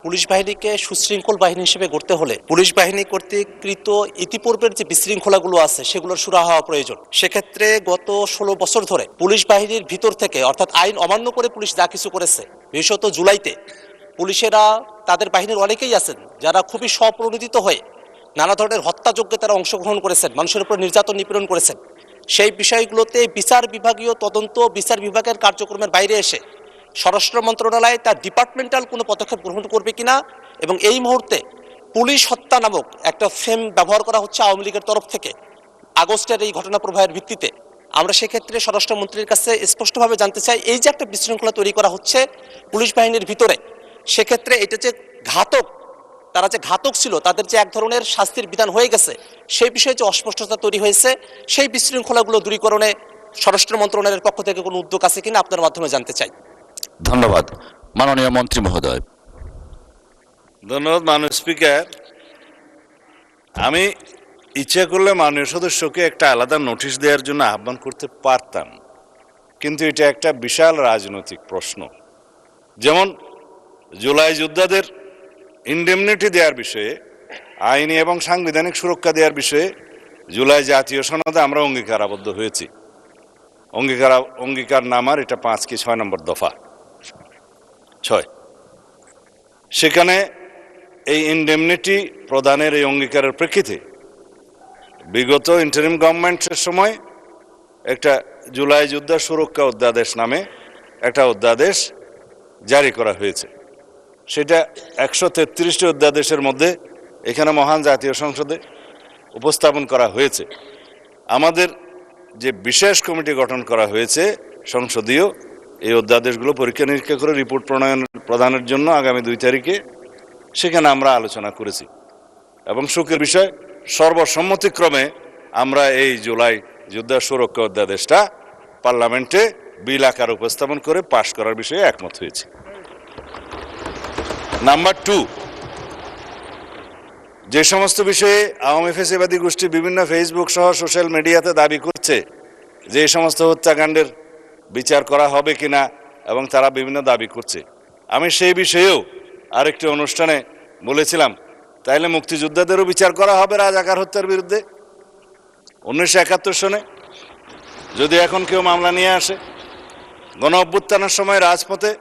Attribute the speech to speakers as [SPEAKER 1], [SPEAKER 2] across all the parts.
[SPEAKER 1] Police বাহিনীকে সুশৃঙ্খল বাহিনী হিসেবে গড়তে হলে পুলিশ বাহিনী কর্তৃকৃত ইতিপূর্বের যে বিশৃঙ্খলাগুলো আছে সেগুলোর সুরাহা হওয়া প্রয়োজন। সেক্ষেত্রে গত 16 বছর ধরে পুলিশ বাহিনীর ভিতর থেকে অর্থাৎ আইন অমান্য করে পুলিশ যা কিছু করেছে, বিশেষত জুলাইতে পুলিশেরা তাদের বাহিনীর অনেকেই আছেন যারা খুবই স্বপ্রণোদিত হয়ে নানা ধরনের হত্যাযজ্ঞে তারা অংশগ্রহণ করেছেন, মানুষের উপর নির্যাতন নিপীড়ন করেছেন। সেই বিষয়গুলোতে বিচার বিভাগীয় তদন্ত বিচার বিভাগের কার্যক্রমের বাইরে এসে স্বরাষ্ট্র মন্ত্রণালয় তার ডিপার্টমেন্টাল কোনো পদক্ষেপ গ্রহণ করবে কিনা, এবং এই মুহূর্তে পুলিশ হত্যা নামক একটা ফ্রেম ব্যবহার করা হচ্ছে আওয়ামী লীগের তরফ থেকে আগস্টের এই ঘটনা প্রবাহের ভিত্তিতে। আমরা সেক্ষেত্রে স্বরাষ্ট্রমন্ত্রীর কাছে স্পষ্টভাবে জানতে চাই, এই যে একটা বিশৃঙ্খলা তৈরি করা হচ্ছে পুলিশ বাহিনীর ভিতরে, সেক্ষেত্রে এটা যে ঘাতক, তারা যে ঘাতক ছিল তাদের যে এক ধরনের শাস্তির বিধান হয়ে গেছে, সেই বিষয়ে যে অস্পষ্টতা তৈরি হয়েছে, সেই বিশৃঙ্খলাগুলো দূরীকরণে স্বরাষ্ট্র মন্ত্রণালয়ের পক্ষ থেকে কোনো উদ্যোগ আছে কিনা আপনার মাধ্যমে জানতে চাই।
[SPEAKER 2] ধন্যবাদ। মাননীয় মন্ত্রী মহোদয়।
[SPEAKER 3] ধন্যবাদ মাননীয় স্পিকার। আমি ইচ্ছা করলে মাননীয় সদস্যকে একটা আলাদা নোটিশ দেওয়ার জন্য আহ্বান করতে পারতাম, কিন্তু এটা একটা বিশাল রাজনৈতিক প্রশ্ন। যেমন জুলাই যোদ্ধাদের ইনডেমনিটি দেওয়ার বিষয়ে, আইনি এবং সাংবিধানিক সুরক্ষা দেওয়ার বিষয়ে জুলাই জাতীয় সনদে আমরা অঙ্গীকারাবদ্ধ হয়েছি। অঙ্গীকার নামার এটা 5 কি 6 নম্বর দফা 6। সেখানে এই ইনডেমনিটি প্রদানের এই অঙ্গীকারের প্রেক্ষিতে বিগত ইন্টারিম গভর্নমেন্টের সময় একটা জুলাই যোদ্ধা সুরক্ষা অধ্যাদেশ নামে একটা অধ্যাদেশ জারি করা হয়েছে। সেটা 133টি অধ্যাদেশের মধ্যে এখানে মহান জাতীয় সংসদে উপস্থাপন করা হয়েছে। আমাদের যে বিশেষ কমিটি গঠন করা হয়েছে সংসদীয়, এই অধ্যাদেশগুলো পরীক্ষা নিরীক্ষা করে রিপোর্ট প্রদানের জন্য আগামী 2 তারিখে সেখানে আমরা আলোচনা করেছি, এবং সুখের বিষয় সর্বসম্মতিক্রমে আমরা এই জুলাই যোদ্ধা সুরক্ষা অধ্যাদেশটা পার্লামেন্টে বিল আকারে উপস্থাপন করে পাশ করার বিষয়ে একমত হয়েছে। নাম্বার 2, যে সমস্ত বিষয়ে আওয়ামী ফ্যাসিবাদী গোষ্ঠী বিভিন্ন ফেসবুক সহ সোশ্যাল মিডিয়াতে দাবি করছে যে এই সমস্ত হত্যাকাণ্ডের বিচার করা হবে কিনা, এবং তারা বিভিন্ন দাবি করছে, আমি সেই বিষয়েও আরেকটি অনুষ্ঠানে বলেছিলাম, তাইলে মুক্তিযোদ্ধাদেরও বিচার করা হবে রাজাকার হত্যার বিরুদ্ধে 1971 সনে। যদি এখন কেউ মামলা নিয়ে আসে, গণ অভ্যুত্থানের সময় রাজপথে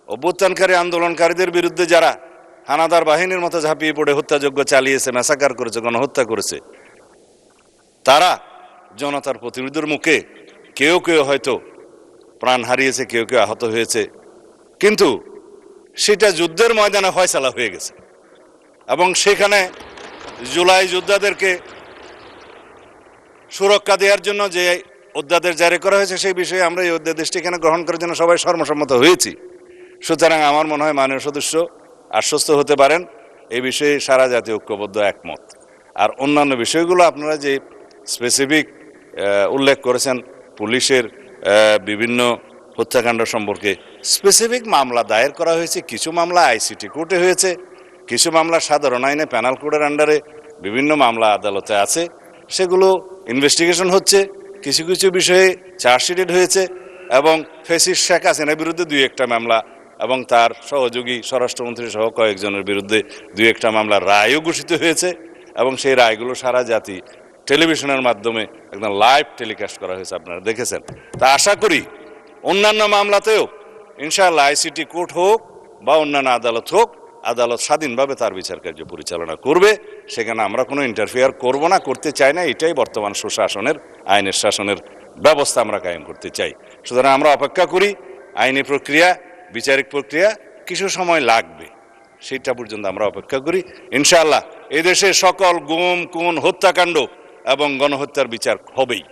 [SPEAKER 3] অভ্যুত্থানকারী আন্দোলনকারীদের বিরুদ্ধে যারা হানাদার বাহিনীর মতো ঝাঁপিয়ে পড়ে হত্যাযজ্ঞ চালিয়েছে, ম্যাসাকার করেছে, গণহত্যা করেছে, তারা জনতার প্রতিরোধের মুখে কেউ কেউ হয়তো প্রাণ হারিয়েছে, কেউ কেউ আহত হয়েছে, কিন্তু সেটা যুদ্ধের ময়দানে ফয়সালা হয়ে গেছে। এবং সেখানে জুলাই যোদ্ধাদেরকে সুরক্ষা দেওয়ার জন্য যে অধ্যাদেশ জারি করা হয়েছে, সেই বিষয়ে আমরা এই অধ্যাদেশটি এখানে গ্রহণ করার জন্য সবাই সর্বসম্মত হয়েছি। সুতরাং আমার মনে হয় মাননীয় সদস্য আশ্বস্ত হতে পারেন, এই বিষয়ে সারা জাতীয় ঐক্যবদ্ধ একমত। আর অন্যান্য বিষয়গুলো আপনারা যে স্পেসিফিক উল্লেখ করেছেন, পুলিশের বিভিন্ন হত্যাকাণ্ড সম্পর্কে স্পেসিফিক মামলা দায়ের করা হয়েছে, কিছু মামলা আইসিটি কোর্টে হয়েছে, কিছু মামলা সাধারণ আইনে প্যানাল কোডের আন্ডারে বিভিন্ন মামলা আদালতে আছে, সেগুলো ইনভেস্টিগেশন হচ্ছে। কিছু কিছু বিষয়ে চার্জশিটেড হয়েছে, এবং ফেসিস শেখ হাসিনার বিরুদ্ধে 2-1টা মামলা এবং তার সহযোগী স্বরাষ্ট্রমন্ত্রী সহ কয়েকজনের বিরুদ্ধে 2-1টা মামলার রায়ও ঘোষিত হয়েছে, এবং সেই রায়গুলো সারা জাতি টেলিভিশনের মাধ্যমে একদম লাইভ টেলিকাস্ট করা হয়েছে, আপনারা দেখেছেন। তা আশা করি অন্যান্য মামলাতেও ইনশাআল্লাহ আইসিটি কোর্ট হোক বা অন্যান্য আদালত হোক, আদালত স্বাধীনভাবে তার বিচার কার্য পরিচালনা করবে। সেখানে আমরা কোনো ইন্টারফেয়ার করব না, করতে চাই না। এটাই বর্তমান সুশাসনের, আইনের শাসনের ব্যবস্থা আমরা কায়েম করতে চাই। সুতরাং আমরা অপেক্ষা করি। আইনি প্রক্রিয়া, বিচারিক প্রক্রিয়া কিছু সময় লাগবে, সেটা পর্যন্ত আমরা অপেক্ষা করি। ইনশাআল্লাহ এদেশে সকল গুম, খুন, হত্যাকাণ্ড এবং গণহত্যার বিচার হবেই।